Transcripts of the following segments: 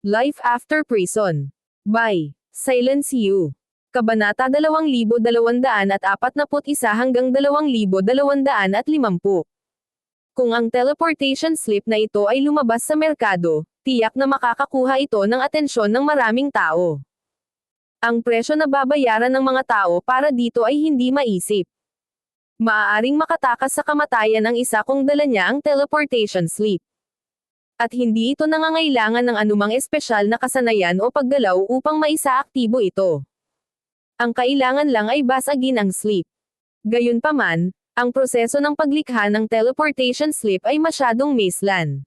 Life After Prison. By Silence You. Kabanata 2241 hanggang 2250. Kung ang teleportation slip na ito ay lumabas sa merkado, tiyak na makakakuha ito ng atensyon ng maraming tao. Ang presyo na babayaran ng mga tao para dito ay hindi maisip. Maaaring makatakas sa kamatayan ang isa kung dala niya ang teleportation slip. At hindi ito nangangailangan ng anumang espesyal na kasanayan o paggalaw upang maisaaktibo ito. Ang kailangan lang ay basagin ang slip. Gayunpaman, ang proseso ng paglikha ng teleportation slip ay masyadong maislan.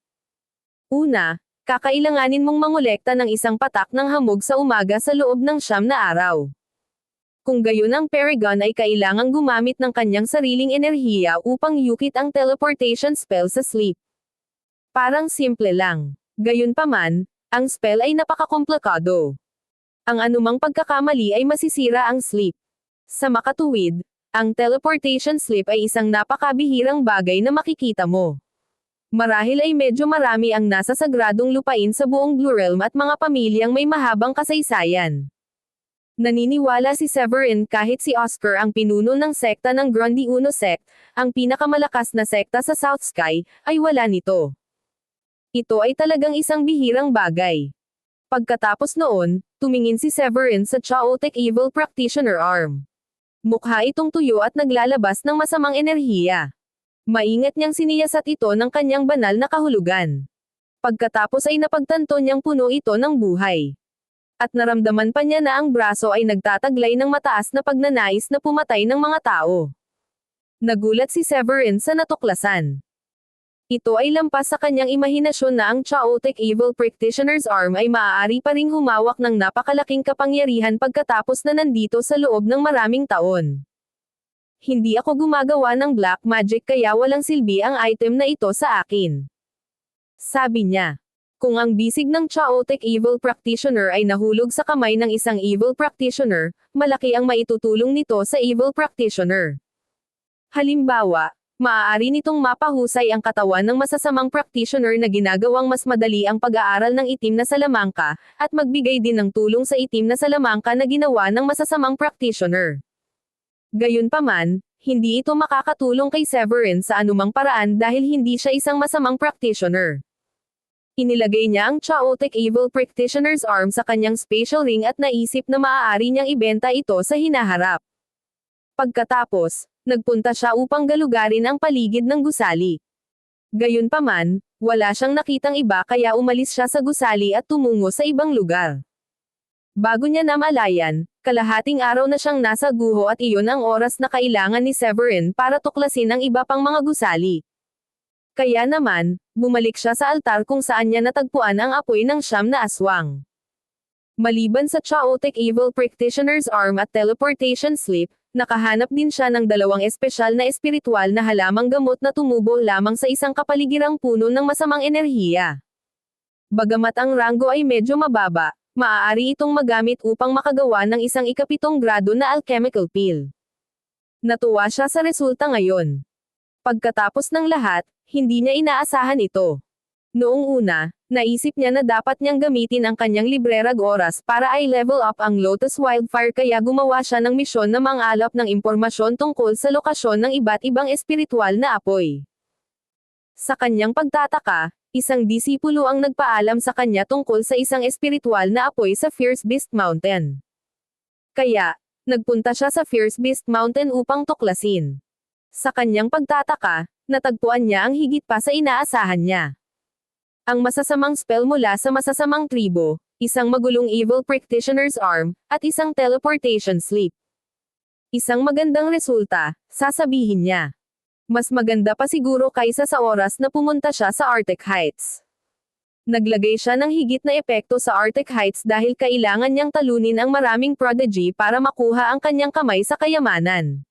Una, kakailanganin mong mangolekta ng isang patak ng hamog sa umaga sa loob ng 9 na araw. Kung gayon ang Paragon ay kailangang gumamit ng kanyang sariling enerhiya upang yukit ang teleportation spell sa slip. Parang simple lang. Gayunpaman, ang spell ay napakakomplikado. Ang anumang pagkakamali ay masisira ang slip. Sa makatuwid, ang teleportation slip ay isang napakabihirang bagay na makikita mo. Marahil ay medyo marami ang nasa sagradong lupain sa buong Blue Realm at mga pamilyang may mahabang kasaysayan. Naniniwala si Severin kahit si Oscar ang pinuno ng sekta ng Grundy Uno Sect, ang pinakamalakas na sekta sa South Sky, ay wala nito. Ito ay talagang isang bihirang bagay. Pagkatapos noon, tumingin si Severin sa Chaotic Evil Practitioner arm. Mukha itong tuyo at naglalabas ng masamang enerhiya. Maingat niyang siniyasat ito ng kanyang banal na kahulugan. Pagkatapos ay napagtanto niyang puno ito ng buhay. At naramdaman pa niya na ang braso ay nagtataglay ng mataas na pagnanais na pumatay ng mga tao. Nagulat si Severin sa natuklasan. Ito ay lampas sa kanyang imahinasyon na ang Chaotic Evil Practitioner's Arm ay maaari pa ring humawak ng napakalaking kapangyarihan pagkatapos na nandito sa loob ng maraming taon. Hindi ako gumagawa ng black magic kaya walang silbi ang item na ito sa akin. Sabi niya. Kung ang bisig ng Chaotic Evil Practitioner ay nahulog sa kamay ng isang Evil Practitioner, malaki ang maitutulong nito sa Evil Practitioner. Halimbawa, maaari nitong mapahusay ang katawan ng masasamang practitioner na ginagawang mas madali ang pag-aaral ng itim na salamangka, at magbigay din ng tulong sa itim na salamangka na ginawa ng masasamang practitioner. Gayunpaman, hindi ito makakatulong kay Severin sa anumang paraan dahil hindi siya isang masamang practitioner. Inilagay niya ang Chaotic Evil Practitioner's Arm sa kanyang spatial ring at naisip na maaari niyang ibenta ito sa hinaharap. Pagkatapos, nagpunta siya upang galugarin ang paligid ng gusali. Gayunpaman, wala siyang nakitang iba kaya umalis siya sa gusali at tumungo sa ibang lugar. Bago niya namalayan, kalahating araw na siyang nasa guho at iyon ang oras na kailangan ni Severin para tuklasin ang iba pang mga gusali. Kaya naman, bumalik siya sa altar kung saan niya natagpuan ang apoy ng 9 na aswang. Maliban sa Chaotic Evil Practitioner's Arm at Teleportation Slip, nakahanap din siya ng 2 espesyal na espiritual na halamang gamot na tumubo lamang sa isang kapaligirang puno ng masamang enerhiya. Bagamat ang ranggo ay medyo mababa, maaari itong magamit upang makagawa ng isang 7th grado na alchemical pill. Natuwa siya sa resulta ngayon. Pagkatapos ng lahat, hindi niya inaasahan ito. Noong una, naisip niya na dapat niyang gamitin ang kanyang librerag oras para i-level up ang Lotus Wildfire kaya gumawa siya ng misyon na mangalap ng impormasyon tungkol sa lokasyon ng iba't ibang espiritual na apoy. Sa kanyang pagtataka, isang disipulo ang nagpaalam sa kanya tungkol sa isang espiritual na apoy sa Fierce Beast Mountain. Kaya, nagpunta siya sa Fierce Beast Mountain upang tuklasin. Sa kanyang pagtataka, natagpuan niya ang higit pa sa inaasahan niya. Ang masasamang spell mula sa masasamang tribo, isang magulong Evil Practitioner's Arm, at isang teleportation slip. Isang magandang resulta, sasabihin niya. Mas maganda pa siguro kaysa sa oras na pumunta siya sa Arctic Heights. Naglagay siya ng higit na epekto sa Arctic Heights dahil kailangan niyang talunin ang maraming prodigy para makuha ang kanyang kamay sa kayamanan.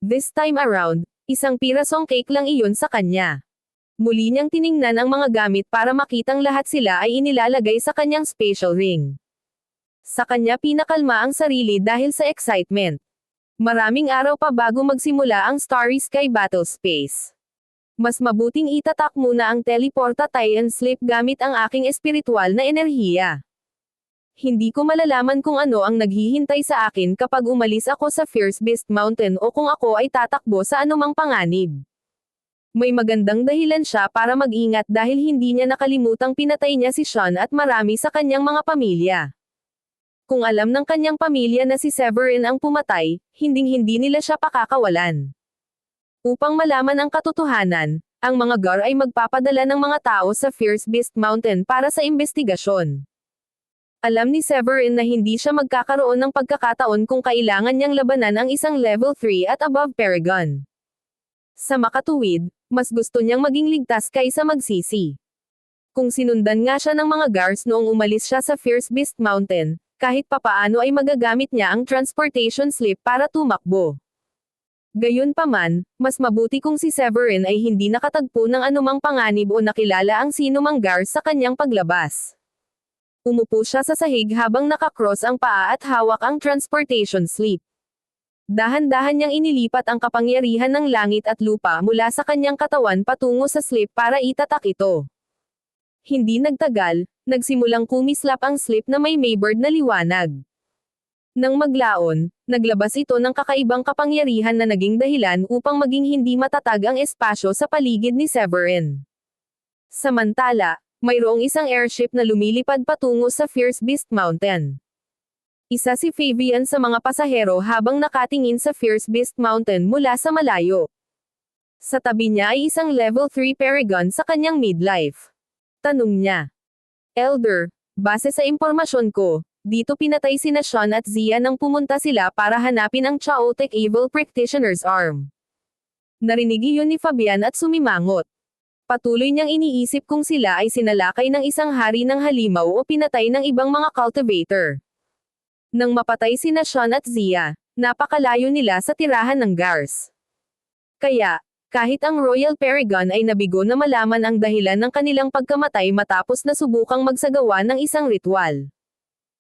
This time around, isang pirasong cake lang iyon sa kanya. Muli niyang tiningnan ang mga gamit para makitang lahat sila ay inilalagay sa kanyang spatial ring. Sa kanya pinakalma ang sarili dahil sa excitement. Maraming araw pa bago magsimula ang Starry Sky Battle Space. Mas mabuting itatak muna ang teleporta and sleep gamit ang aking espiritual na enerhiya. Hindi ko malalaman kung ano ang naghihintay sa akin kapag umalis ako sa Fierce Beast Mountain o kung ako ay tatakbo sa anumang panganib. May magandang dahilan siya para mag-ingat dahil hindi niya nakalimutang pinatay niya si Sean at marami sa kanyang mga pamilya. Kung alam ng kanyang pamilya na si Severin ang pumatay, hinding-hindi nila siya pakakawalan. Upang malaman ang katotohanan, ang mga Gar ay magpapadala ng mga tao sa Fierce Beast Mountain para sa investigasyon. Alam ni Severin na hindi siya magkakaroon ng pagkakataon kung kailangan niyang labanan ang isang level 3 at above Paragon. Sa makatuwid, mas gusto niyang maging ligtas kaysa magsisi. Kung sinundan nga siya ng mga Gars noong umalis siya sa Fierce Beast Mountain, kahit papaano ay magagamit niya ang transportation slip para tumakbo. Gayunpaman, mas mabuti kung si Severin ay hindi nakatagpo ng anumang panganib o nakilala ang sino mang Gars sa kanyang paglabas. Umupo siya sa sahig habang nakakross ang paa at hawak ang transportation slip. Dahan-dahan niyang inilipat ang kapangyarihan ng langit at lupa mula sa kanyang katawan patungo sa slip para itatak ito. Hindi nagtagal, nagsimulang kumislap ang slip na may Maybird na liwanag. Nang maglaon, naglabas ito ng kakaibang kapangyarihan na naging dahilan upang maging hindi matatag ang espasyo sa paligid ni Severin. Samantala, mayroong isang airship na lumilipad patungo sa Fierce Beast Mountain. Isa si Fabian sa mga pasahero habang nakatingin sa Fierce Beast Mountain mula sa malayo. Sa tabi niya ay isang level 3 Paragon sa kanyang midlife. Tanong niya. Elder, base sa impormasyon ko, dito pinatay sina Sean at Zia nang pumunta sila para hanapin ang Chaotic Evil Practitioner's Arm. Narinig iyon ni Fabian at sumimangot. Patuloy niyang iniisip kung sila ay sinalakay ng isang hari ng halimaw o pinatay ng ibang mga cultivator. Nang mapatay sina Sean at Zia, napakalayo nila sa tirahan ng Gars. Kaya, kahit ang Royal Paragon ay nabigo na malaman ang dahilan ng kanilang pagkamatay matapos na subukang magsagawa ng isang ritual.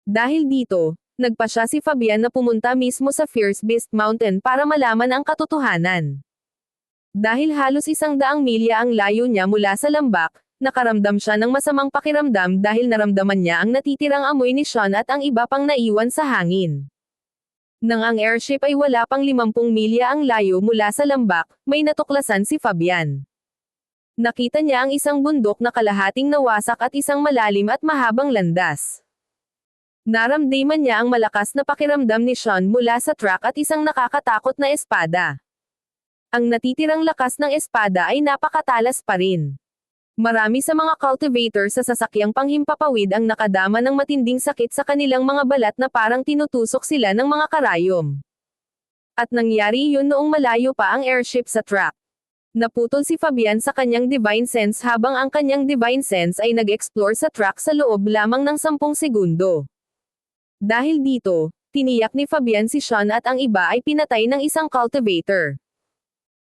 Dahil dito, nagpa siya si Fabian na pumunta mismo sa Fierce Beast Mountain para malaman ang katotohanan. Dahil halos 100 milya ang layo niya mula sa lambak, nakaramdam siya ng masamang pakiramdam dahil naramdaman niya ang natitirang amoy ni Sean at ang iba pang naiwan sa hangin. Nang ang airship ay wala pang 50 milya ang layo mula sa lambak, may natuklasan si Fabian. Nakita niya ang isang bundok na kalahating nawasak at isang malalim at mahabang landas. Naramdaman niya ang malakas na pakiramdam ni Sean mula sa truck at isang nakakatakot na espada. Ang natitirang lakas ng espada ay napakatalas pa rin. Marami sa mga cultivator sa sasakyang panghimpapawid ang nakadama ng matinding sakit sa kanilang mga balat na parang tinutusok sila ng mga karayom. At nangyari yun noong malayo pa ang airship sa truck. Naputol si Fabian sa kanyang Divine Sense habang ang kanyang Divine Sense ay nag-explore sa truck sa loob lamang ng 10 segundo. Dahil dito, tiniyak ni Fabian si Sean at ang iba ay pinatay ng isang cultivator.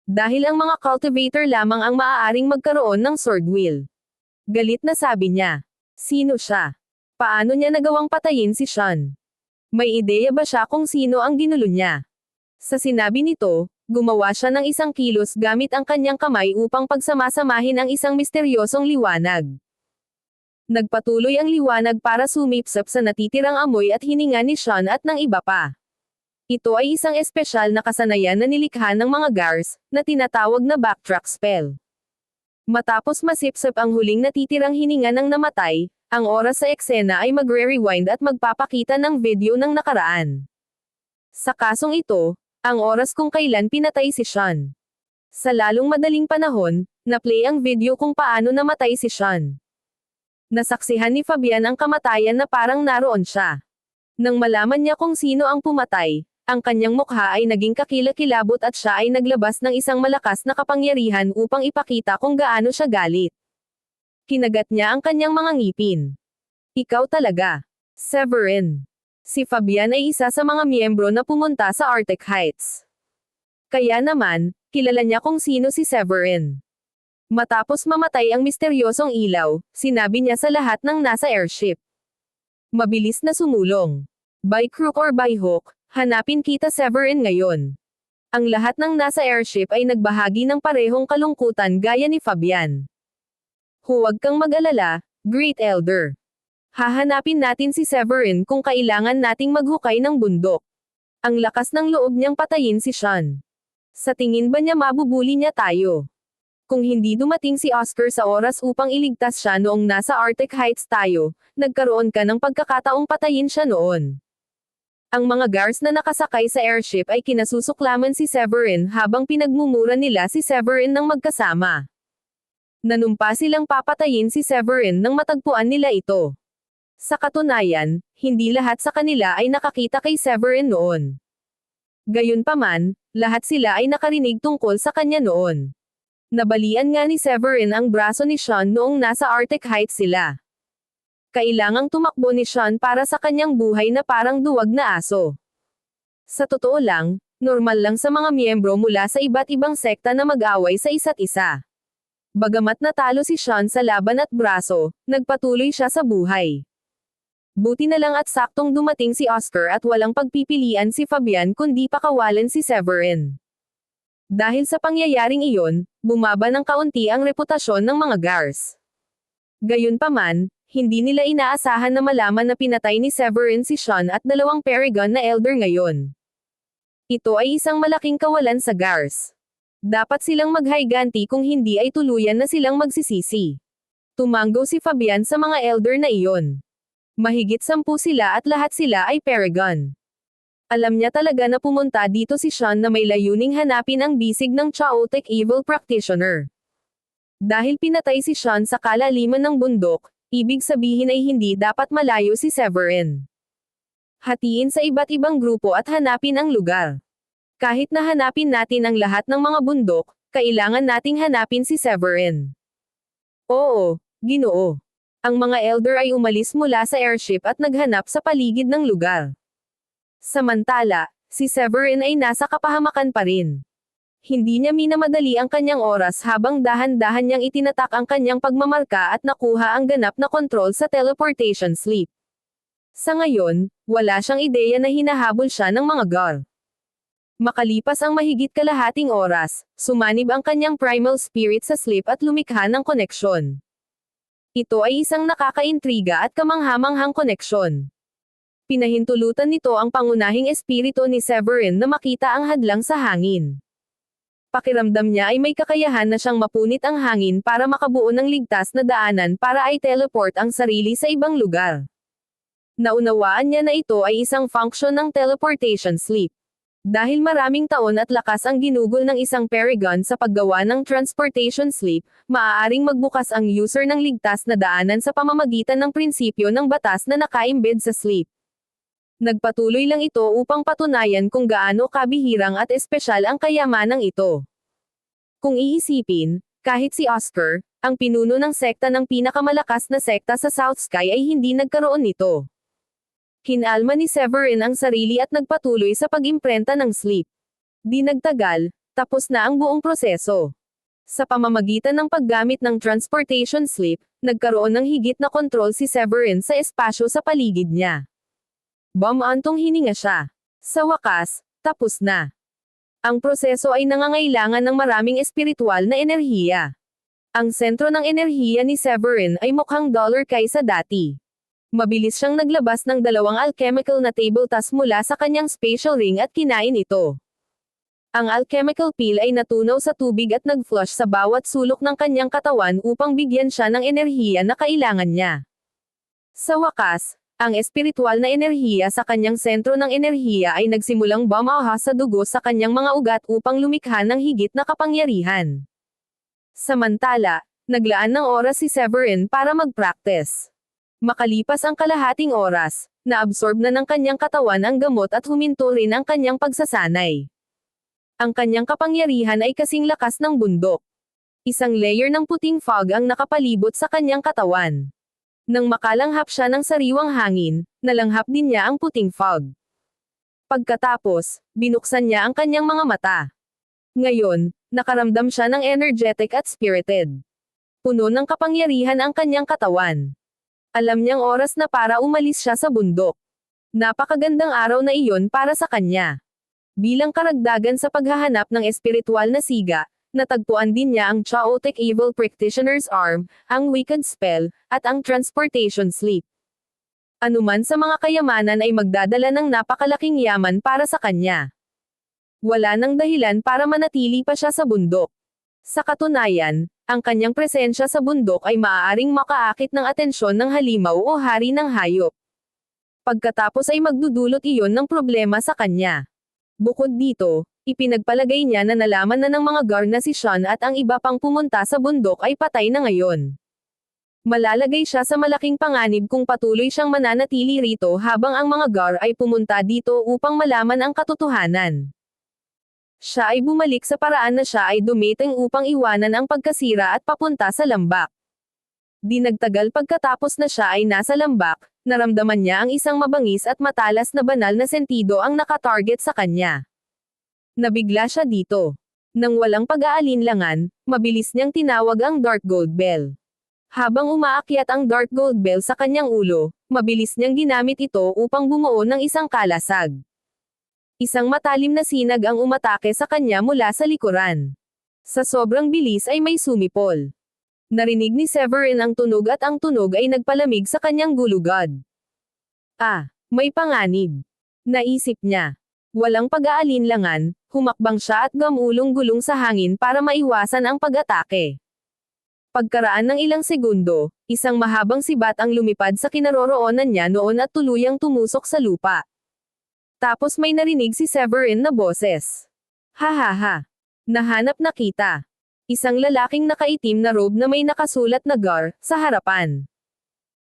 Dahil ang mga cultivator lamang ang maaaring magkaroon ng sword will. Galit na sabi niya. Sino siya? Paano niya nagawang patayin si Sean? May ideya ba siya kung sino ang ginulo niya? Sa sinabi nito, gumawa siya ng isang kilos gamit ang kanyang kamay upang pagsamasamahin ang isang misteryosong liwanag. Nagpatuloy ang liwanag para sumipsap sa natitirang amoy at hininga ni Sean at ng iba pa. Ito ay isang espesyal na kasanayan na nilikha ng mga Gars, na tinatawag na backtrack spell. Matapos masipsap ang huling natitirang hininga ng namatay, ang oras sa eksena ay magre-rewind at magpapakita ng video ng nakaraan. Sa kasong ito, ang oras kung kailan pinatay si Sean. Sa lalong madaling panahon, na-play ang video kung paano namatay si Sean. Nasaksihan ni Fabian ang kamatayan na parang naroon siya. Nang malaman niya kung sino ang pumatay, ang kanyang mukha ay naging kakilakilabot at siya ay naglabas ng isang malakas na kapangyarihan upang ipakita kung gaano siya galit. Kinagat niya ang kanyang mga ngipin. Ikaw talaga, Severin. Si Fabian ay isa sa mga miyembro na pumunta sa Arctic Heights. Kaya naman, kilala niya kung sino si Severin. Matapos mamatay ang misteryosong ilaw, sinabi niya sa lahat ng nasa airship. Mabilis na sumulong. By crook or by hook, hanapin kita Severin ngayon. Ang lahat ng nasa airship ay nagbahagi ng parehong kalungkutan gaya ni Fabian. Huwag kang mag-alala, Great Elder. Hahanapin natin si Severin kung kailangan nating maghukay ng bundok. Ang lakas ng loob niyang patayin si Sean. Sa tingin ba niya mabubuli niya tayo? Kung hindi dumating si Oscar sa oras upang iligtas siya noong nasa Arctic Heights tayo, nagkaroon ka ng pagkakataong patayin siya noon. Ang mga guards na nakasakay sa airship ay kinasusuklaman si Severin habang pinagmumura nila si Severin ng magkasama. Nanumpa silang papatayin si Severin nang matagpuan nila ito. Sa katunayan, hindi lahat sa kanila ay nakakita kay Severin noon. Gayunpaman, lahat sila ay nakarinig tungkol sa kanya noon. Nabalian nga ni Severin ang braso ni Sean noong nasa Arctic Heights sila. Kailangang tumakbo ni Sean para sa kanyang buhay na parang duwag na aso. Sa totoo lang, normal lang sa mga miyembro mula sa iba't ibang sekta na mag-away sa isa't isa. Bagamat natalo si Sean sa laban at braso, nagpatuloy siya sa buhay. Buti na lang at saktong dumating si Oscar at walang pagpipilian si Fabian kundi pakawalan si Severin. Dahil sa pangyayaring iyon, bumaba ng kaunti ang reputasyon ng mga guards. Gayunpaman, hindi nila inaasahan na malaman na pinatay ni Severin si Sean at dalawang Paragon na elder ngayon. Ito ay isang malaking kawalan sa guards. Dapat silang maghayganti kung hindi ay tuluyan na silang magsisisi. Tumanggo si Fabian sa mga elder na iyon. Mahigit 10 sila at lahat sila ay Paragon. Alam niya talaga na pumunta dito si Sean na may layuning hanapin ang bisig ng chaotic evil practitioner. Dahil pinatay si Sean sa kalaliman ng bundok, ibig sabihin ay hindi dapat malayo si Severin. Hatiin sa iba't ibang grupo at hanapin ang lugar. Kahit na hanapin natin ang lahat ng mga bundok, kailangan nating hanapin si Severin. Oo, Ginoo. Ang mga elder ay umalis mula sa airship at naghanap sa paligid ng lugar. Samantala, si Severin ay nasa kapahamakan pa rin. Hindi niya minamadali ang kanyang oras habang dahan-dahan niyang itinatak ang kanyang pagmamarka at nakuha ang ganap na kontrol sa teleportation sleep. Sa ngayon, wala siyang ideya na hinahabol siya ng mga guard. Makalipas ang mahigit kalahating oras, sumanib ang kanyang primal spirit sa sleep at lumikha ng koneksyon. Ito ay isang nakakaintriga at kamanghamanghang koneksyon. Pinahintulutan nito ang pangunahing espiritu ni Severin na makita ang hadlang sa hangin. Pakiramdam niya ay may kakayahan na siyang mapunit ang hangin para makabuo ng ligtas na daanan para ay teleport ang sarili sa ibang lugar. Naunawaan niya na ito ay isang function ng teleportation sleep. Dahil maraming taon at lakas ang ginugol ng isang Paragon sa paggawa ng transportation sleep, maaaring magbukas ang user ng ligtas na daanan sa pamamagitan ng prinsipyo ng batas na naka-embed sa sleep. Nagpatuloy lang ito upang patunayan kung gaano kabihirang at espesyal ang kayamanang ito. Kung iisipin, kahit si Oscar, ang pinuno ng sekta ng pinakamalakas na sekta sa South Sky ay hindi nagkaroon nito. Kinalma ni Severin ang sarili at nagpatuloy sa pag-imprenta ng sleep. Di nagtagal, tapos na ang buong proseso. Sa pamamagitan ng paggamit ng transportation sleep, nagkaroon ng higit na kontrol si Severin sa espasyo sa paligid niya. Bumantong hininga siya. Sa wakas, tapos na. Ang proseso ay nangangailangan ng maraming espiritual na enerhiya. Ang sentro ng enerhiya ni Severin ay mukhang dollar kaysa dati. Mabilis siyang naglabas ng 2 alchemical na table task mula sa kanyang spatial ring at kinain ito. Ang alchemical pill ay natunaw sa tubig at nag-flush sa bawat sulok ng kanyang katawan upang bigyan siya ng enerhiya na kailangan niya. Sa wakas, ang espiritual na enerhiya sa kanyang sentro ng enerhiya ay nagsimulang bumaha sa dugo sa kanyang mga ugat upang lumikha ng higit na kapangyarihan. Samantala, naglaan ng oras si Severin para mag-practice. Makalipas ang kalahating oras, naabsorb na ng kanyang katawan ang gamot at huminto rin ang kanyang pagsasanay. Ang kanyang kapangyarihan ay kasing lakas ng bundok. Isang layer ng puting fog ang nakapalibot sa kanyang katawan. Nang makalanghap siya ng sariwang hangin, nalanghap din niya ang puting fog. Pagkatapos, binuksan niya ang kanyang mga mata. Ngayon, nakaramdam siya ng energetic at spirited. Puno ng kapangyarihan ang kanyang katawan. Alam niyang oras na para umalis siya sa bundok. Napakagandang araw na iyon para sa kanya. Bilang karagdagan sa paghahanap ng espiritual na siga, natagpuan din niya ang Chaotic Evil Practitioner's Arm, ang Wicked Spell, at ang Transportation Sleep. Anuman sa mga kayamanan ay magdadala ng napakalaking yaman para sa kanya. Wala nang dahilan para manatili pa siya sa bundok. Sa katunayan, ang kanyang presensya sa bundok ay maaaring makaakit ng atensyon ng halimaw o hari ng hayop. Pagkatapos ay magdudulot iyon ng problema sa kanya. Bukod dito, ipinagpalagay niya na nalaman na ng mga gar na si Sean at ang iba pang pumunta sa bundok ay patay na ngayon. Malalagay siya sa malaking panganib kung patuloy siyang mananatili rito habang ang mga gar ay pumunta dito upang malaman ang katotohanan. Siya ay bumalik sa paraan na siya ay dumiting upang iwanan ang pagkasira at papunta sa lambak. Di nagtagal pagkatapos na siya ay nasa lambak, naramdaman niya ang isang mabangis at matalas na banal na sentido ang nakatarget sa kanya. Nabigla siya dito. Nang walang pag-aalinlangan, mabilis niyang tinawag ang Dark Gold Bell. Habang umaakyat ang Dark Gold Bell sa kanyang ulo, mabilis niyang ginamit ito upang bumuo ng isang kalasag. Isang matalim na sinag ang umatake sa kanya mula sa likuran. Sa sobrang bilis ay may sumipol. Narinig ni Severin ang tunog at ang tunog ay nagpalamig sa kanyang gulugod. Ah, may panganib. Naisip niya. Walang pag-aalinlangan, humakbang siya at gumulong-gulong sa hangin para maiwasan ang pag-atake. Pagkaraan ng ilang segundo, isang mahabang sibat ang lumipad sa kinaroroonan niya noon at tuluyang tumusok sa lupa. Tapos may narinig si Severin na boses. Ha ha ha. Nahanap na kita. Isang lalaking nakaitim na robe na may nakasulat na gar, sa harapan.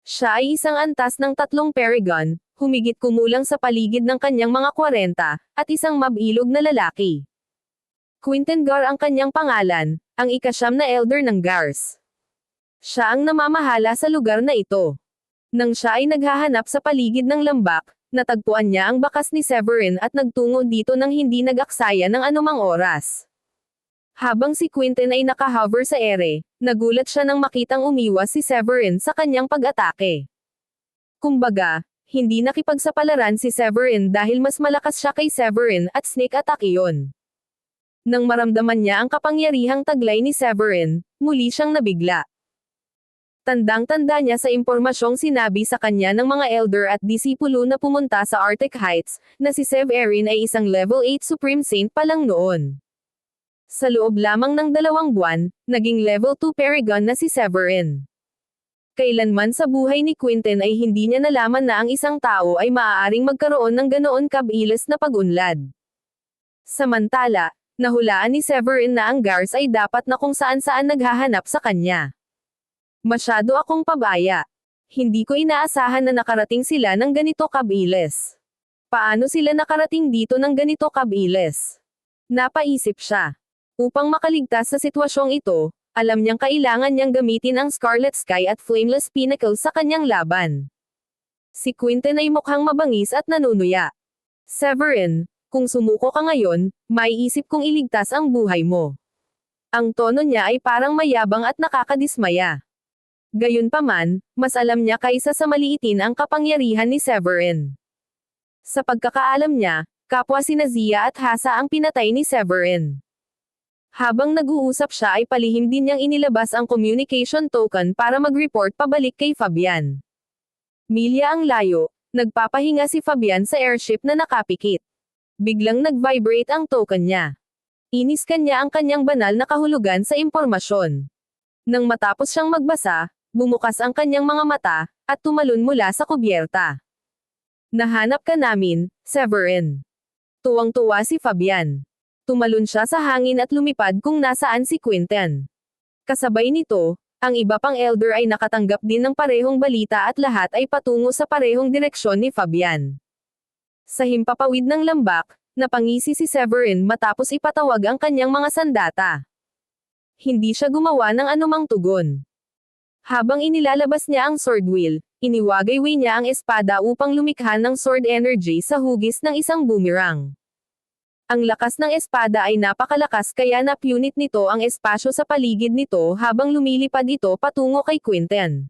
Siya ay isang antas ng 3 Paragon, humigit kumulang sa paligid ng kanyang mga 40, at isang mabilog na lalaki. Quinten Gar ang kanyang pangalan, ang ika-9 na elder ng Gars. Siya ang namamahala sa lugar na ito. Nang siya ay naghahanap sa paligid ng lambak, natagpuan niya ang bakas ni Severin at nagtungo dito nang hindi nag-aksaya ng anumang oras. Habang si Quinten ay nakahover sa ere, nagulat siya nang makitang umiwas si Severin sa kanyang pag-atake. Kumbaga, hindi nakipagsapalaran si Severin dahil mas malakas siya kay Severin at sneak attack iyon. Nang maramdaman niya ang kapangyarihang taglay ni Severin, muli siyang nabigla. Tandang-tanda niya sa impormasyong sinabi sa kanya ng mga elder at disipulo na pumunta sa Arctic Heights, na si Severin ay isang level 8 Supreme Saint pa lang noon. Sa loob lamang ng 2 buwan, naging level 2 Paragon na si Severin. Kailanman sa buhay ni Quinten ay hindi niya nalaman na ang isang tao ay maaaring magkaroon ng ganoon kabilis na pag-unlad. Samantala, nahulaan ni Severin na ang Gars ay dapat na kung saan-saan naghahanap sa kanya. Masyado akong pabaya. Hindi ko inaasahan na nakarating sila ng ganito kabilis. Paano sila nakarating dito ng ganito kabilis? Napaisip siya. Upang makaligtas sa sitwasyong ito, alam niyang kailangan niyang gamitin ang Scarlet Sky at Flameless Pinnacle sa kanyang laban. Si Quinten ay mukhang mabangis at nanunuya. Severin, kung sumuko ka ngayon, maiisip kong iligtas ang buhay mo. Ang tono niya ay parang mayabang at nakakadismaya. Gayunpaman, mas alam niya kaysa sa maliitin ang kapangyarihan ni Severin. Sa pagkakaalam niya, kapwa sina Zia at Hasa ang pinatay ni Severin. Habang nag-uusap siya ay palihim din niyang inilabas ang communication token para mag-report pabalik kay Fabian. Milya ang layo, nagpapahinga si Fabian sa airship na nakapikit. Biglang nag-vibrate ang token niya. Iniskan niya ang kanyang banal na kahulugan sa impormasyon. Nang matapos siyang magbasa, bumukas ang kanyang mga mata, at tumalon mula sa kubyerta. Nahanap ka namin, Severin. Tuwang-tuwa si Fabian. Tumalon siya sa hangin at lumipad kung nasaan si Quinten. Kasabay nito, ang iba pang elder ay nakatanggap din ng parehong balita at lahat ay patungo sa parehong direksyon ni Fabian. Sa himpapawid ng lambak, napangisi si Severin matapos ipatawag ang kanyang mga sandata. Hindi siya gumawa ng anumang tugon. Habang inilalabas niya ang sword wheel, iniwagayway niya ang espada upang lumikha ng sword energy sa hugis ng isang boomerang. Ang lakas ng espada ay napakalakas kaya napunit nito ang espasyo sa paligid nito habang lumilipad ito patungo kay Quinten.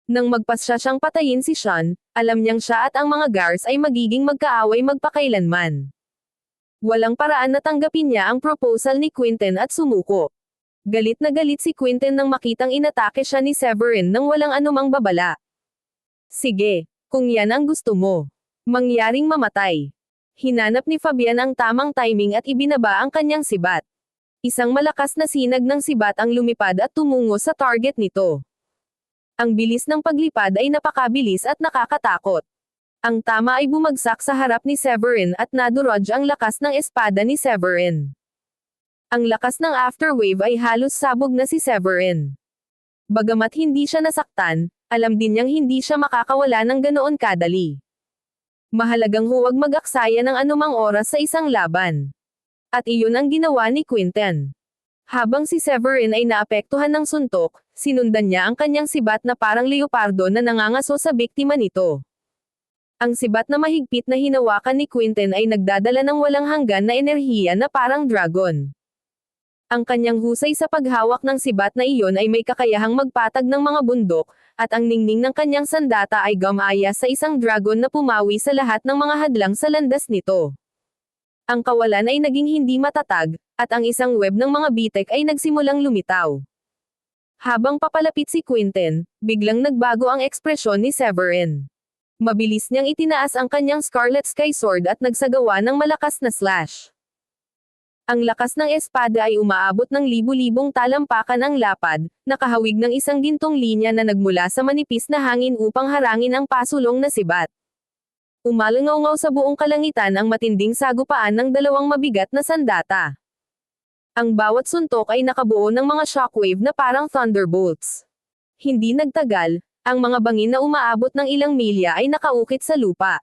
Nang magpasya siyang patayin si Sean, alam niyang siya at ang mga Gars ay magiging magkaaway magpakailanman. Walang paraan na tanggapin niya ang proposal ni Quinten at sumuko. Galit na galit si Quinten nang makitang inatake siya ni Severin nang walang anumang babala. Sige, kung yan ang gusto mo. Mangyaring mamatay. Hinanap ni Fabian ang tamang timing at ibinaba ang kanyang sibat. Isang malakas na sinag ng sibat ang lumipad at tumungo sa target nito. Ang bilis ng paglipad ay napakabilis at nakakatakot. Ang tama ay bumagsak sa harap ni Severin at nadurog ang lakas ng espada ni Severin. Ang lakas ng afterwave ay halos sabog na si Severin. Bagamat hindi siya nasaktan, alam din niyang hindi siya makakawala ng ganoon kadali. Mahalagang huwag mag-aksaya ng anumang oras sa isang laban. At iyon ang ginawa ni Quinten. Habang si Severin ay naapektuhan ng suntok, sinundan niya ang kanyang sibat na parang leopardo na nangangaso sa biktima nito. Ang sibat na mahigpit na hinawakan ni Quinten ay nagdadala ng walang hanggan na enerhiya na parang dragon. Ang kanyang husay sa paghawak ng sibat na iyon ay may kakayahang magpatag ng mga bundok, at ang ningning ng kanyang sandata ay gumaya sa isang dragon na pumawi sa lahat ng mga hadlang sa landas nito. Ang kawalan ay naging hindi matatag, at ang isang web ng mga bitek ay nagsimulang lumitaw. Habang papalapit si Quinten, biglang nagbago ang ekspresyon ni Severin. Mabilis niyang itinaas ang kanyang Scarlet Sky Sword at nagsagawa ng malakas na slash. Ang lakas ng espada ay umaabot ng libu-libong talampakan ang lapad, nakahawig ng isang gintong linya na nagmula sa manipis na hangin upang harangin ang pasulong na sibat. Umalangaw sa buong kalangitan ang matinding sagupaan ng dalawang mabigat na sandata. Ang bawat suntok ay nakabuo ng mga shockwave na parang thunderbolts. Hindi nagtagal, ang mga bangin na umaabot ng ilang milya ay nakaukit sa lupa.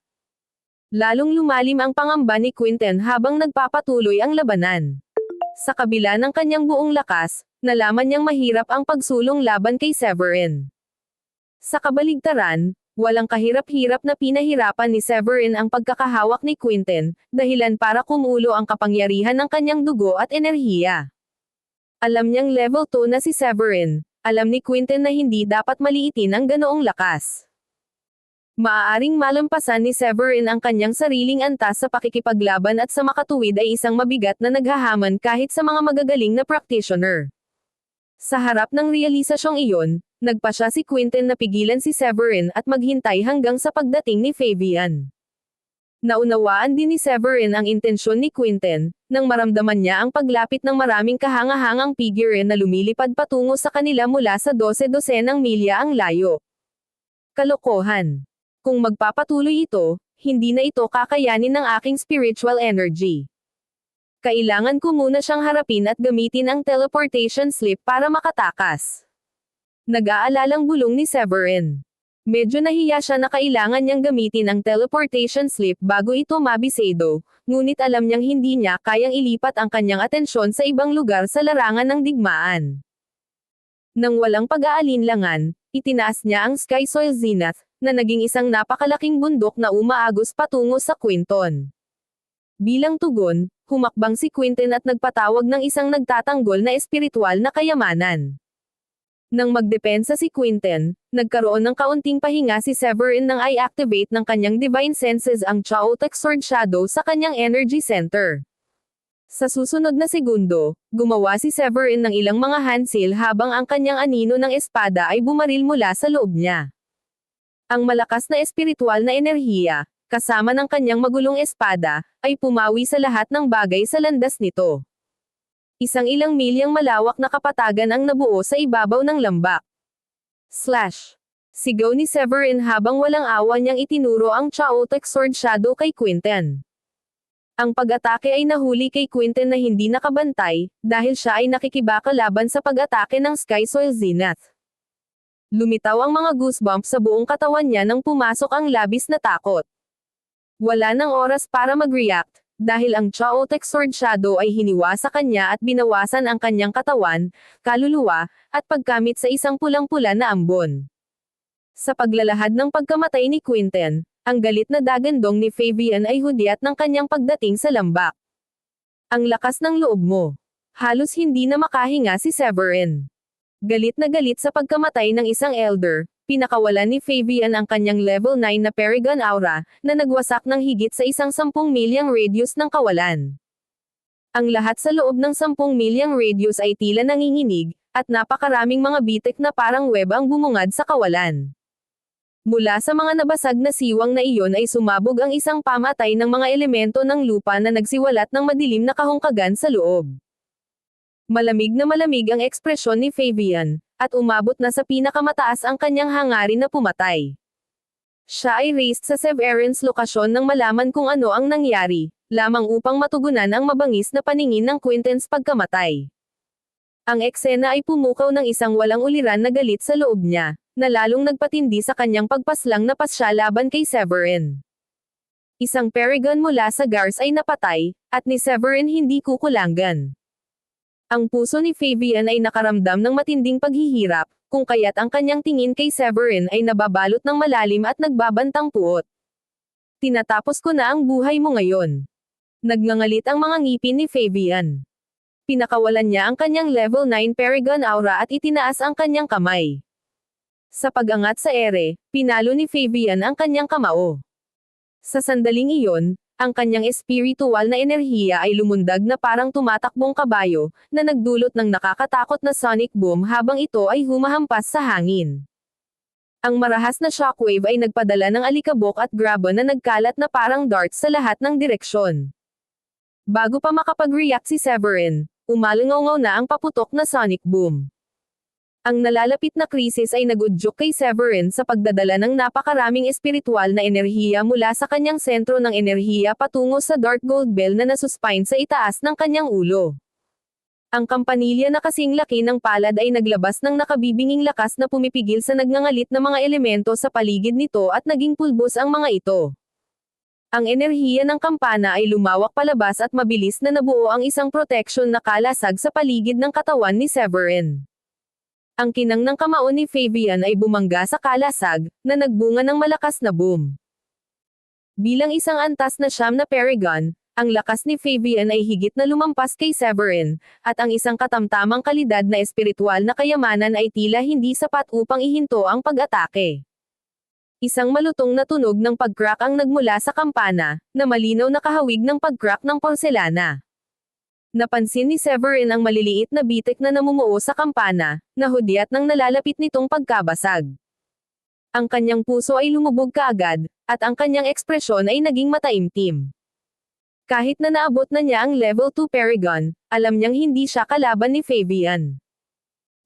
Lalong lumalim ang pangamba ni Quinten habang nagpapatuloy ang labanan. Sa kabila ng kanyang buong lakas, nalaman niyang mahirap ang pagsulong laban kay Severin. Sa kabaligtaran, walang kahirap-hirap na pinahirapan ni Severin ang pagkakahawak ni Quinten, dahilan para kumulo ang kapangyarihan ng kanyang dugo at enerhiya. Alam niyang level 2 na si Severin, alam ni Quinten na hindi dapat maliitin ang ganoong lakas. Maaaring malampasan ni Severin ang kanyang sariling antas sa pakikipaglaban at sa makatuwid ay isang mabigat na naghahaman kahit sa mga magagaling na practitioner. Sa harap ng realisasyong iyon, nagpa siya si Quinten na pigilan si Severin at maghintay hanggang sa pagdating ni Fabian. Naunawaan din ni Severin ang intensyon ni Quinten, nang maramdaman niya ang paglapit ng maraming kahanga-hangang figure na lumilipad patungo sa kanila mula sa 12-dosenang milya ang layo. Kalokohan. Kung magpapatuloy ito, hindi na ito kakayanin ng aking spiritual energy. Kailangan ko muna siyang harapin at gamitin ang teleportation slip para makatakas. Nag-aalalang bulong ni Severin. Medyo nahiya siya na kailangan niyang gamitin ang teleportation slip bago ito mabisedo, ngunit alam niyang hindi niya kayang ilipat ang kanyang atensyon sa ibang lugar sa larangan ng digmaan. Nang walang pag-aalinlangan, itinaas niya ang Sky Soil Zenith, na naging isang napakalaking bundok na umaagos patungo sa Quinton. Bilang tugon, humakbang si Quinten at nagpatawag ng isang nagtatanggol na espiritual na kayamanan. Nang magdepensa si Quinten, nagkaroon ng kaunting pahinga si Severin nang i-activate ng kanyang divine senses ang Chaotic Sword Shadow sa kanyang energy center. Sa susunod na segundo, gumawa si Severin ng ilang mga handsil habang ang kanyang anino ng espada ay bumaril mula sa loob niya. Ang malakas na espiritual na enerhiya, kasama ng kanyang magulong espada, ay pumawi sa lahat ng bagay sa landas nito. Isang ilang milyang malawak na kapatagan ang nabuo sa ibabaw ng lambak. Slash! Sigaw ni Severin habang walang awa niyang itinuro ang Chaotic Sword Shadow kay Quinten. Ang pag-atake ay nahuli kay Quinten na hindi nakabantay, dahil siya ay nakikibaka laban sa pag-atake ng Sky Soil Zenith. Lumitaw ang mga goosebumps sa buong katawan niya nang pumasok ang labis na takot. Wala nang oras para mag-react, dahil ang Chaotic Sword Shadow ay hiniwa sa kanya at binawasan ang kanyang katawan, kaluluwa, at pagkamit sa isang pulang-pula na ambon. Sa paglalahad ng pagkamatay ni Quinten, ang galit na dagandong ni Fabian ay hudyat ng kanyang pagdating sa lambak. Ang lakas ng loob mo. Halos hindi na makahinga si Severin. Galit na galit sa pagkamatay ng isang elder, pinakawalan ni Fabian ang kanyang level 9 na Paragon Aura, na nagwasak ng higit sa 10 milyang radius ng kawalan. Ang lahat sa loob ng 10 milyang radius ay tila nanginginig, at napakaraming mga bitik na parang web ang bumungad sa kawalan. Mula sa mga nabasag na siwang na iyon ay sumabog ang isang pamatay ng mga elemento ng lupa na nagsiwalat ng madilim na kahungkagan sa loob. Malamig ang ekspresyon ni Fabian, at umabot na sa pinakamataas ang kanyang hangarin na pumatay. Siya ay raced sa Severance lokasyon nang malaman kung ano ang nangyari, lamang upang matugunan ang mabangis na paningin ng Quintens pagkamatay. Ang eksena ay pumukaw ng isang walang uliran na galit sa loob niya, na lalong nagpatindi sa kanyang pagpaslang na pasya laban kay Severin. Isang Paragon mula sa Gars ay napatay, at ni Severin hindi kukulangan. Ang puso ni Fabian ay nakaramdam ng matinding paghihirap, kung kaya't ang kanyang tingin kay Severin ay nababalot ng malalim at nagbabantang puot. Tinatapos ko na ang buhay mo ngayon. Nagngangalit ang mga ngipin ni Fabian. Pinakawalan niya ang kanyang level 9 Paragon aura at itinaas ang kanyang kamay. Sa pag-angat sa ere, pinalo ni Fabian ang kanyang kamao. Sa sandaling iyon, ang kanyang espiritual na enerhiya ay lumundag na parang tumatakbong kabayo, na nagdulot ng nakakatakot na sonic boom habang ito ay humahampas sa hangin. Ang marahas na shockwave ay nagpadala ng alikabok at graba na nagkalat na parang darts sa lahat ng direksyon. Bago pa makapag-react si Severin, umalingaw na ang paputok na sonic boom. Ang nalalapit na krisis ay nagudyok kay Severin sa pagdadala ng napakaraming espiritual na enerhiya mula sa kanyang sentro ng enerhiya patungo sa dark gold bell na nasuspine sa itaas ng kanyang ulo. Ang kampanilya na kasing laki ng palad ay naglabas ng nakabibinging lakas na pumipigil sa nagngangalit na mga elemento sa paligid nito at naging pulbos ang mga ito. Ang enerhiya ng kampana ay lumawak palabas at mabilis na nabuo ang isang protection na kalasag sa paligid ng katawan ni Severin. Ang kinang ng kamao ni Fabian ay bumangga sa kalasag, na nagbunga ng malakas na boom. Bilang isang antas na siyam na Paragon, ang lakas ni Fabian ay higit na lumampas kay Severin, at ang isang katamtamang kalidad na espiritual na kayamanan ay tila hindi sapat upang ihinto ang pag-atake. Isang malutong na tunog ng pag-crack ang nagmula sa kampana, na malinaw na kahawig ng pag-crack ng porselana. Napansin ni Severin ang maliliit na bitik na namumuo sa kampana, na hudyat ng nalalapit nitong pagkabasag. Ang kanyang puso ay lumubog kaagad, at ang kanyang ekspresyon ay naging mataimtim. Kahit na naabot na niya ang level 2 Paragon, alam niyang hindi siya kalaban ni Fabian.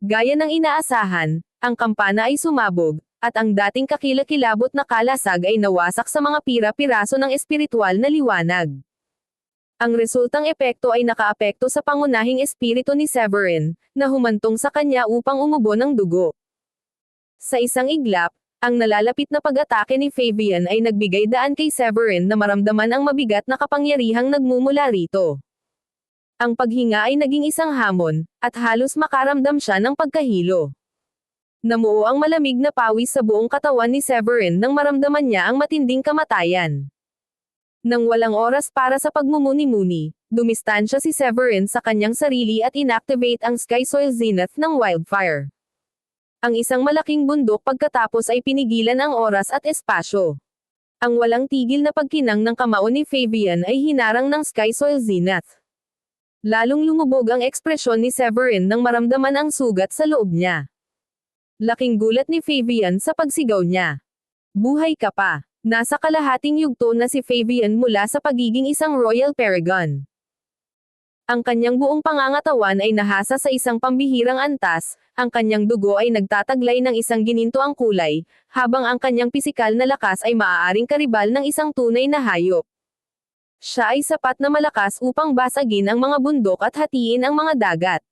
Gaya ng inaasahan, ang kampana ay sumabog, at ang dating kakilakilabot na kalasag ay nawasak sa mga pira-piraso ng espiritual na liwanag. Ang resultang epekto ay nakaapekto sa pangunahing espiritu ni Severin, na humantong sa kanya upang umubo ng dugo. Sa isang iglap, ang nalalapit na pag-atake ni Fabian ay nagbigay daan kay Severin na maramdaman ang mabigat na kapangyarihang nagmumula rito. Ang paghinga ay naging isang hamon, at halos makaramdam siya ng pagkahilo. Namuo ang malamig na pawis sa buong katawan ni Severin nang maramdaman niya ang matinding kamatayan. Nang walang oras para sa pagmumuni-muni, dumistansya si Severin sa kanyang sarili at inactivate ang Sky Soil Zenith ng Wildfire. Ang isang malaking bundok pagkatapos ay pinigilan ang oras at espasyo. Ang walang tigil na pagkinang ng kamao ni Fabian ay hinarang ng Sky Soil Zenith. Lalong lumubog ang ekspresyon ni Severin nang maramdaman ang sugat sa loob niya. Laking gulat ni Fabian sa pagsigaw niya. Buhay ka pa! Nasa kalahating yugto na si Fabian mula sa pagiging isang Royal Paragon. Ang kanyang buong pangangatawan ay nahasa sa isang pambihirang antas, ang kanyang dugo ay nagtataglay ng isang ginintoang kulay, habang ang kanyang pisikal na lakas ay maaaring karibal ng isang tunay na hayop. Siya ay sapat na malakas upang basagin ang mga bundok at hatiin ang mga dagat.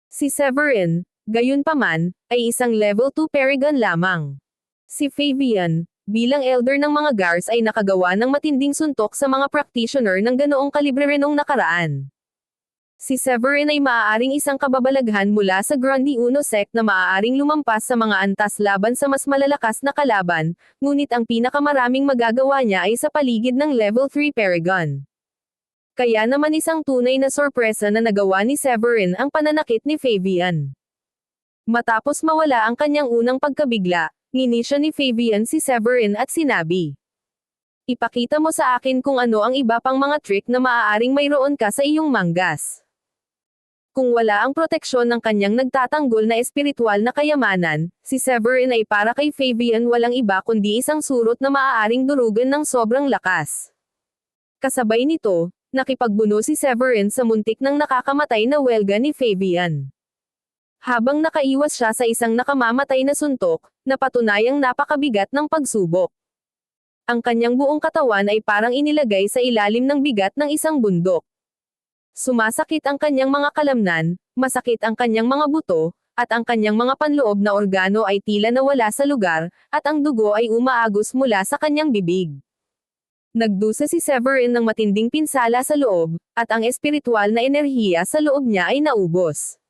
Si Severin, gayunpaman, ay isang level 2 Paragon lamang. Si Fabian, bilang elder ng mga Gars ay nakagawa ng matinding suntok sa mga practitioner ng ganoong kalibre rin noong nakaraan. Si Severin ay maaaring isang kababalaghan mula sa Grundy Uno sect na maaaring lumampas sa mga antas laban sa mas malalakas na kalaban, ngunit ang pinakamaraming magagawa niya ay sa paligid ng level 3 Paragon. Kaya naman isang tunay na sorpresa na nagawa ni Severin ang pananakit ni Fabian. Matapos mawala ang kanyang unang pagkabigla, nginisya ni Fabian si Severin at sinabi, Ipakita mo sa akin kung ano ang iba pang mga trick na maaaring mayroon ka sa iyong manggas. Kung wala ang proteksyon ng kanyang nagtatanggol na espiritual na kayamanan, si Severin ay para kay Fabian walang iba kundi isang surot na maaaring durugan ng sobrang lakas. Kasabay nito, nakipagbuno si Severin sa muntik ng nakakamatay na welga ni Fabian. Habang nakaiwas siya sa isang nakamamatay na suntok, napatunayang napakabigat ng pagsubok. Ang kanyang buong katawan ay parang inilagay sa ilalim ng bigat ng isang bundok. Sumasakit ang kanyang mga kalamnan, masakit ang kanyang mga buto, at ang kanyang mga panloob na organo ay tila nawala sa lugar, at ang dugo ay umaagos mula sa kanyang bibig. Nagdusa si Severin ng matinding pinsala sa loob, at ang espiritual na enerhiya sa loob niya ay naubos.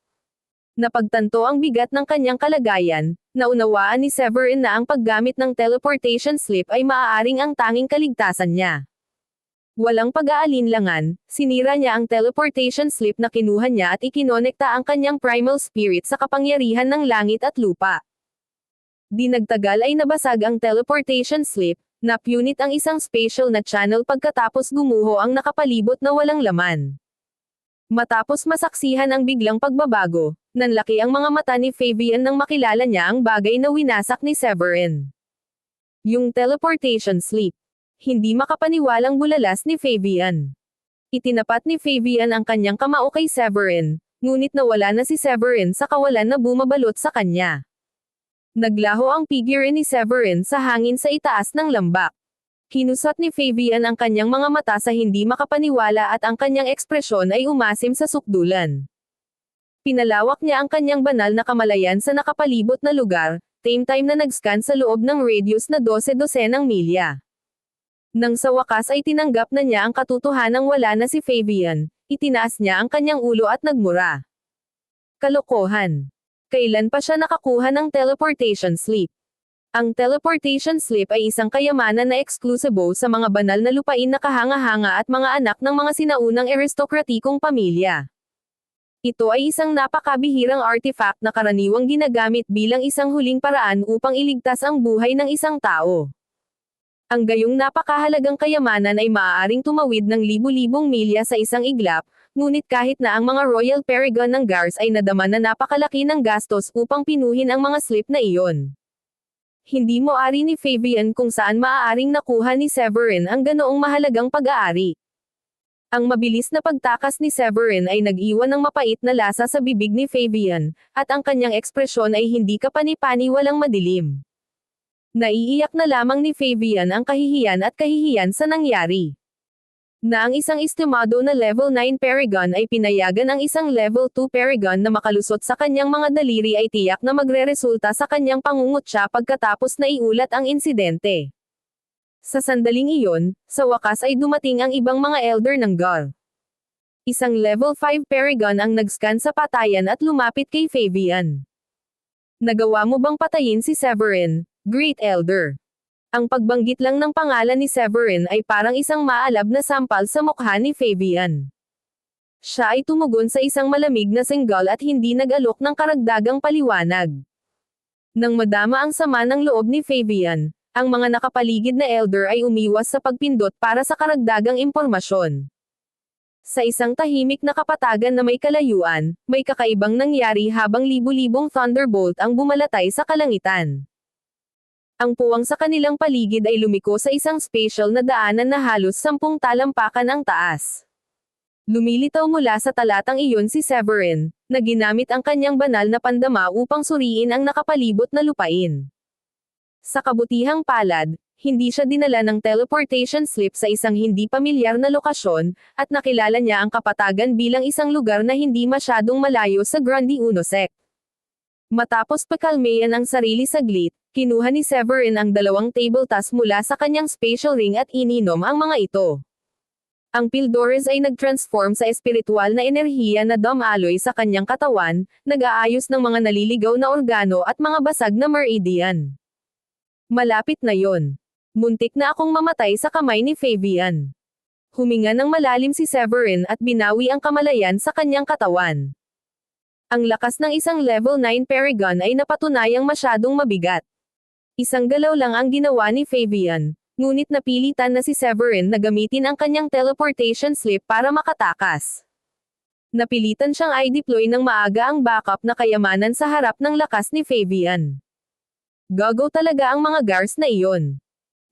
Napagtanto ang bigat ng kanyang kalagayan, naunawaan ni Severin na ang paggamit ng teleportation slip ay maaaring ang tanging kaligtasan niya. Walang pag-aalinlangan, sinira niya ang teleportation slip na kinuha niya at ikinonekta ang kanyang primal spirit sa kapangyarihan ng langit at lupa. Di nagtagal ay nabasag ang teleportation slip, napunit ang isang spatial na channel pagkatapos gumuho ang nakapalibot na walang laman. Matapos masaksihan ang biglang pagbabago, nanlaki ang mga mata ni Fabian nang makilala niya ang bagay na winasak ni Severin. Yung teleportation slip. Hindi makapaniwalang bulalas ni Fabian. Itinapat ni Fabian ang kanyang kamao kay Severin, ngunit nawala na si Severin sa kawalan na bumabalot sa kanya. Naglaho ang figure ni Severin sa hangin sa itaas ng lambak. Kinusat ni Fabian ang kanyang mga mata sa hindi makapaniwala at ang kanyang ekspresyon ay umasim sa sukdulan. Pinalawak niya ang kanyang banal na kamalayan sa nakapalibot na lugar, same time na nag-scan sa loob ng radius na 12-dosenang milya. Nang sa wakas ay tinanggap na niya ang katotohanang wala na si Fabian, itinaas niya ang kanyang ulo at nagmura. Kalokohan. Kailan pa siya nakakuha ng teleportation slip? Ang teleportation slip ay isang kayamanan na eksklusibo sa mga banal na lupain na kahanga-hanga at mga anak ng mga sinaunang aristokratikong pamilya. Ito ay isang napakabihirang artifact na karaniwang ginagamit bilang isang huling paraan upang iligtas ang buhay ng isang tao. Ang gayong napakahalagang kayamanan ay maaaring tumawid ng libu-libong milya sa isang iglap, ngunit kahit na ang mga Royal Paragon ng Gars ay nadama na napakalaki ng gastos upang pinuhin ang mga slip na iyon. Hindi mo ari ni Fabian kung saan maaaring nakuha ni Severin ang ganoong mahalagang pag-aari. Ang mabilis na pagtakas ni Severin ay nag-iwan ng mapait na lasa sa bibig ni Fabian, at ang kanyang ekspresyon ay hindi kapani-pani walang madilim. Naiiyak na lamang ni Fabian ang kahihiyan at kahihiyan sa nangyari. Na ang isang estimado na level 9 Paragon ay pinayagan ang isang level 2 Paragon na makalusot sa kanyang mga daliri ay tiyak na magreresulta sa kanyang pangungutya pagkatapos na iulat ang insidente. Sa sandaling iyon, sa wakas ay dumating ang ibang mga elder ng Gar. Isang level 5 Paragon ang nag-scan sa patayan at lumapit kay Fabian. Nagawa mo bang patayin si Severin, Great Elder? Ang pagbanggit lang ng pangalan ni Severin ay parang isang maalab na sampal sa mukha ni Fabian. Siya ay tumugon sa isang malamig na senggal at hindi nag-alok ng karagdagang paliwanag. Nang madama ang sama ng loob ni Fabian, ang mga nakapaligid na elder ay umiwas sa pagpindot para sa karagdagang impormasyon. Sa isang tahimik na kapatagan na may kalayuan, may kakaibang nangyari habang libu-libong thunderbolt ang bumalatay sa kalangitan. Ang puwang sa kanilang paligid ay lumiko sa isang spatial na daanan na halos 10 talampakan ang taas. Lumilitaw mula sa talatang iyon si Severin, na ginamit ang kanyang banal na pandama upang suriin ang nakapalibot na lupain. Sa kabutihang palad, hindi siya dinala ng teleportation slip sa isang hindi pamilyar na lokasyon, at nakilala niya ang kapatagan bilang isang lugar na hindi masyadong malayo sa Grundy Unosec. Matapos pakalmayan ang sarili saglit, kinuha ni Severin ang 2 table tasks mula sa kanyang spatial ring at ininom ang mga ito. Ang Pildores ay nag-transform sa espiritual na enerhiya na dumaloy sa kanyang katawan, nag-aayos ng mga naliligaw na organo at mga basag na meridian. Malapit na yon. Muntik na akong mamatay sa kamay ni Fabian. Huminga ng malalim si Severin at binawi ang kamalayan sa kanyang katawan. Ang lakas ng isang level 9 Paragon ay napatunayang masyadong mabigat. Isang galaw lang ang ginawa ni Fabian, Ngunit napilitan na si Severin na gamitin ang kanyang teleportation slip para makatakas. Napilitan siyang i-deploy ng maaga ang backup na kayamanan sa harap ng lakas ni Fabian. Gago talaga ang mga guards na iyon.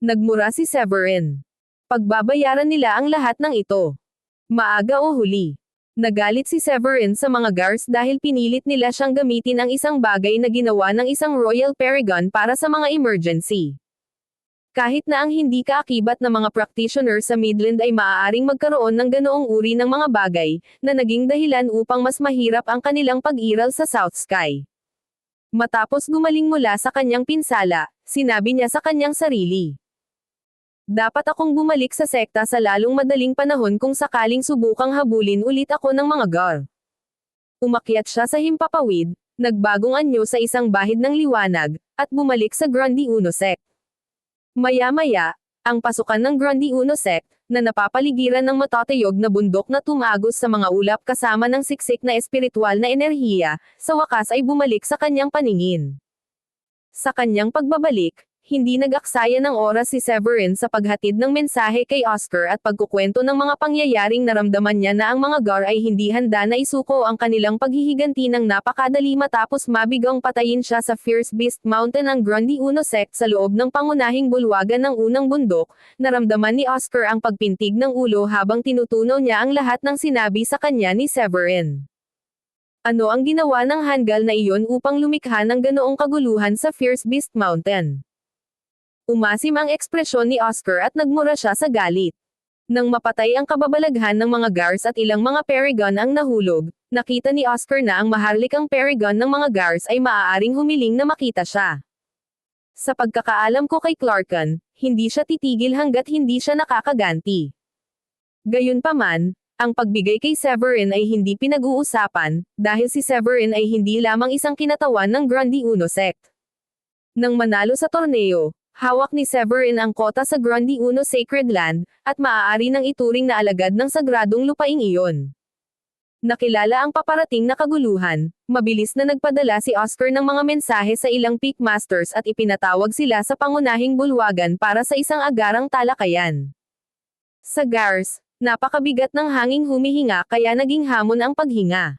Nagmura si Severin. Pagbabayaran nila ang lahat ng ito. Maaga o huli. Nagalit si Severin sa mga guards dahil pinilit nila siyang gamitin ang isang bagay na ginawa ng isang Royal Paragon para sa mga emergency. Kahit na ang hindi kaakibat na mga practitioner sa Midland ay maaaring magkaroon ng ganoong uri ng mga bagay, na naging dahilan upang mas mahirap ang kanilang pag-iral sa South Sky. Matapos gumaling mula sa kanyang pinsala, sinabi niya sa kanyang sarili. Dapat akong bumalik sa sekta sa lalong madaling panahon kung sakaling subukang habulin ulit ako ng mga gar. Umakyat siya sa himpapawid, nagbagong anyo sa isang bahid ng liwanag, at bumalik sa Grundy Uno Sect. Maya-maya, ang pasukan ng Grundy Uno Sect, na napapaligiran ng matatayog na bundok na tumagos sa mga ulap kasama ng siksik na espiritual na enerhiya, sa wakas ay bumalik sa kanyang paningin. Sa kanyang pagbabalik, hindi nag-aksaya ng oras si Severin sa paghatid ng mensahe kay Oscar at pagkukwento ng mga pangyayaring naramdaman niya na ang mga gar ay hindi handa na isuko ang kanilang paghihiganti ng napakadali matapos mabigang patayin siya sa Fierce Beast Mountain ang Grundy Uno Sect sa loob ng pangunahing bulwagan ng unang bundok. Naramdaman ni Oscar ang pagpintig ng ulo habang tinutunaw niya ang lahat ng sinabi sa kanya ni Severin. Ano ang ginawa ng hanggal na iyon upang lumikha ng ganoong kaguluhan sa Fierce Beast Mountain? Umasim ang ekspresyon ni Oscar at nagmura siya sa galit. Nang mapatay ang kababalaghan ng mga guards at ilang mga Paragon ang nahulog, nakita ni Oscar na ang maharlikang Paragon ng mga guards ay maaaring humiling na makita siya. Sa pagkakaalam ko kay Clarken, hindi siya titigil hanggat hindi siya nakakaganti. Gayunpaman, ang pagbigay kay Severin ay hindi pinag-uusapan, dahil si Severin ay hindi lamang isang kinatawan ng Grundy Uno Sect. Nang manalo sa torneo, hawak ni Severin ang kota sa Grundy Uno Sacred Land, at maaari nang ituring na alagad ng sagradong lupaing iyon. Nakilala ang paparating na kaguluhan, mabilis na nagpadala si Oscar ng mga mensahe sa ilang Peak Masters at ipinatawag sila sa pangunahing bulwagan para sa isang agarang talakayan. Sa Gars, napakabigat ng hanging humihinga kaya naging hamon ang paghinga.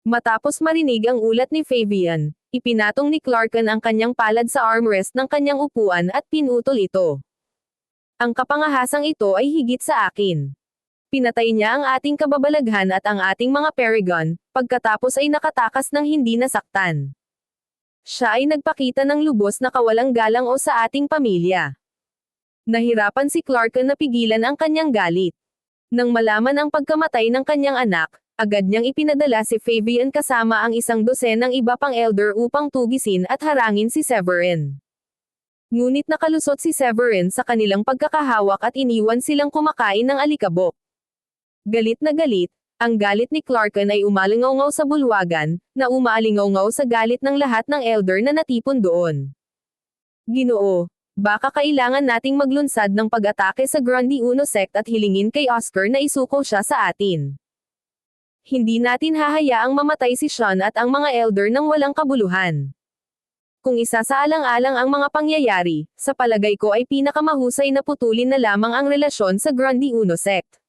Matapos marinig ang ulat ni Fabian, ipinatong ni Clarken ang kanyang palad sa armrest ng kanyang upuan at pinutol ito. Ang kapangahasang ito ay higit sa akin. Pinatay niya ang ating kababalaghan at ang ating mga Paragon, pagkatapos ay nakatakas ng hindi nasaktan. Siya ay nagpakita ng lubos na kawalang galang o sa ating pamilya. Nahirapan si Clarken na pigilan ang kanyang galit. Nang malaman ang pagkamatay ng kanyang anak, agad niyang ipinadala si Fabian kasama ang 12 iba pang elder upang tugisin at harangin si Severin. Ngunit nakalusot si Severin sa kanilang pagkakahawak at iniwan silang kumakain ng alikabok. Galit na galit, ang galit ni Clarken ay umalingaw sa bulwagan, na umaalingaw sa galit ng lahat ng elder na natipon doon. Ginoo, baka kailangan nating maglunsad ng pag-atake sa Grundy Uno Sect at hilingin kay Oscar na isuko siya sa atin. Hindi natin hahayaang mamatay si Sean at ang mga elder ng walang kabuluhan. Kung isasaalang-alang ang mga pangyayari, sa palagay ko ay pinakamahusay na putulin na lamang ang relasyon sa Grundy Uno Sect.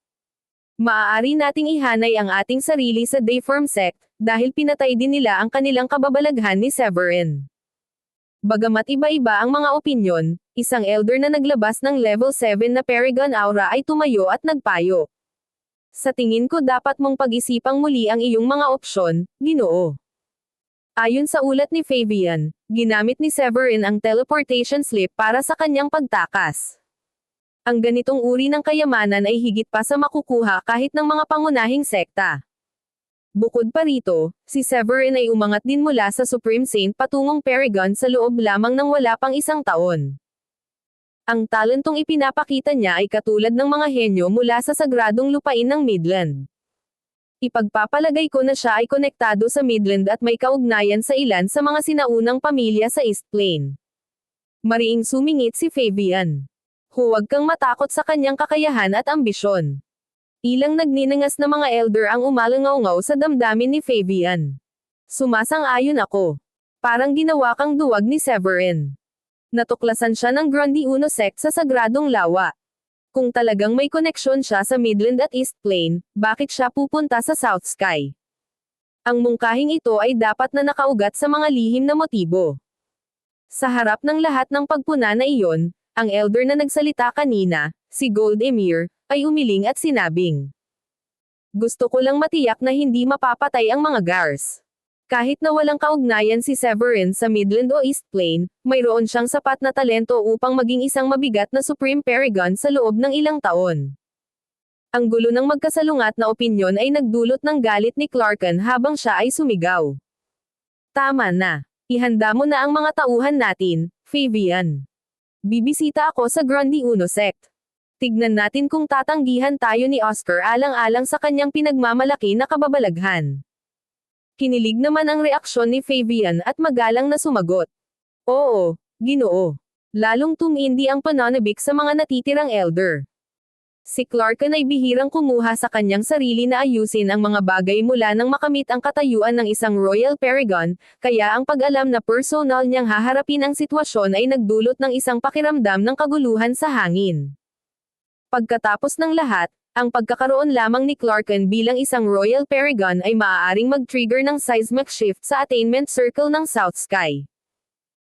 Maaari nating ihanay ang ating sarili sa Dayform Sect, dahil pinatay din nila ang kanilang kababalaghan ni Severin. Bagamat iba-iba ang mga opinyon, isang elder na naglabas ng level 7 na Paragon Aura ay tumayo at nagpayo. Sa tingin ko dapat mong pag-isipang muli ang iyong mga opsyon, Ginoo. Ayon sa ulat ni Fabian, ginamit ni Severin ang teleportation slip para sa kanyang pagtakas. Ang ganitong uri ng kayamanan ay higit pa sa makukuha kahit ng mga pangunahing sekta. Bukod pa rito, si Severin ay umangat din mula sa Supreme Saint patungong Paragon sa loob lamang ng wala pang 1 taon. Ang talentong ipinapakita niya ay katulad ng mga henyo mula sa sagradong lupain ng Midland. Ipagpapalagay ko na siya ay konektado sa Midland at may kaugnayan sa ilan sa mga sinaunang pamilya sa East Plain. Mariing sumingit si Fabian. Huwag kang matakot sa kanyang kakayahan at ambisyon. Ilang nagninangas na mga elder ang umalangaw sa damdamin ni Fabian. Sumasang-ayon ako. Parang ginawa kang duwag ni Severin. Natuklasan siya ng Grundy Uno sect sa Sagradong Lawa. Kung talagang may koneksyon siya sa Midland at East Plain, bakit siya pupunta sa South Sky? Ang mungkahing ito ay dapat na nakaugat sa mga lihim na motibo. Sa harap ng lahat ng pagpuna na iyon, ang elder na nagsalita kanina, si Gold Emir, ay umiling at sinabing, "Gusto ko lang matiyak na hindi mapapatay ang mga Gars. Kahit na walang kaugnayan si Severin sa Midland o East Plain, mayroon siyang sapat na talento upang maging isang mabigat na Supreme Paragon sa loob ng ilang taon." Ang gulo ng magkasalungat na opinyon ay nagdulot ng galit ni Clarken habang siya ay sumigaw. "Tama na. Ihanda mo na ang mga tauhan natin, Fabian. Bibisita ako sa Grundy Uno sect. Tignan natin kung tatanggihan tayo ni Oscar alang-alang sa kanyang pinagmamalaki na kababalaghan." Kinilig naman ang reaksyon ni Fabian at magalang na sumagot. "Oo, Ginoo." Lalong tumindi ang pananabik sa mga natitirang elder. Si Clarken ay bihirang kumuha sa kanyang sarili na ayusin ang mga bagay mula nang makamit ang katayuan ng isang Royal Paragon, kaya ang pag-alam na personal niyang haharapin ang sitwasyon ay nagdulot ng isang pakiramdam ng kaguluhan sa hangin. Pagkatapos ng lahat, ang pagkakaroon lamang ni Clarken bilang isang Royal Paragon ay maaaring mag-trigger ng seismic shift sa attainment circle ng South Sky.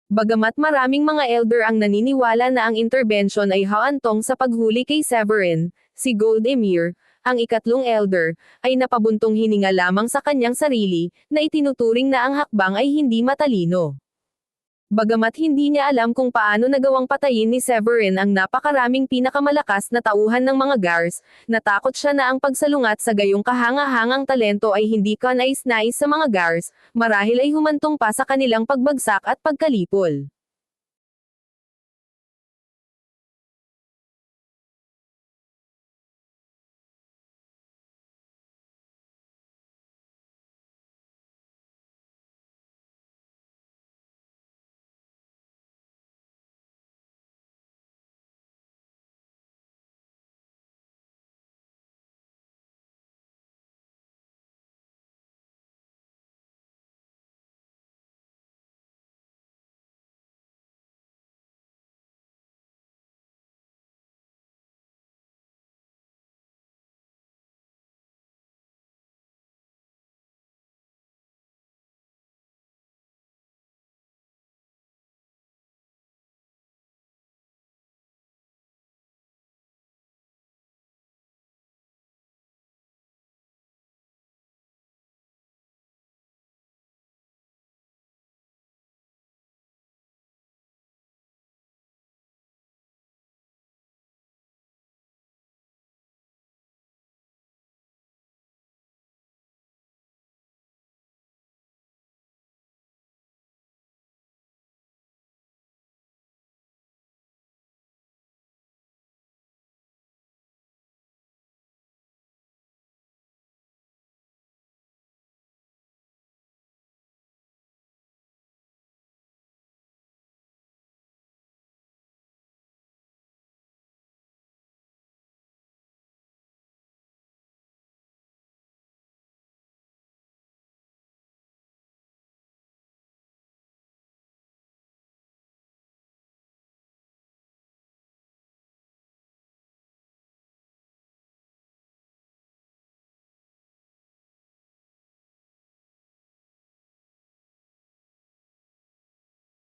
Bagamat maraming mga elder ang naniniwala na ang intervention ay haantong sa paghuli kay Severin, si Gold Emir, ang ikatlong elder, ay napabuntong hininga lamang sa kanyang sarili, na itinuturing na ang hakbang ay hindi matalino. Bagamat hindi niya alam kung paano nagawang patayin ni Severin ang napakaraming pinakamalakas na tauhan ng mga Gars, natakot siya na ang pagsalungat sa gayong kahanga-hangang talento ay hindi kanais-nais sa mga Gars, marahil ay humantong pa sa kanilang pagbagsak at pagkalipol.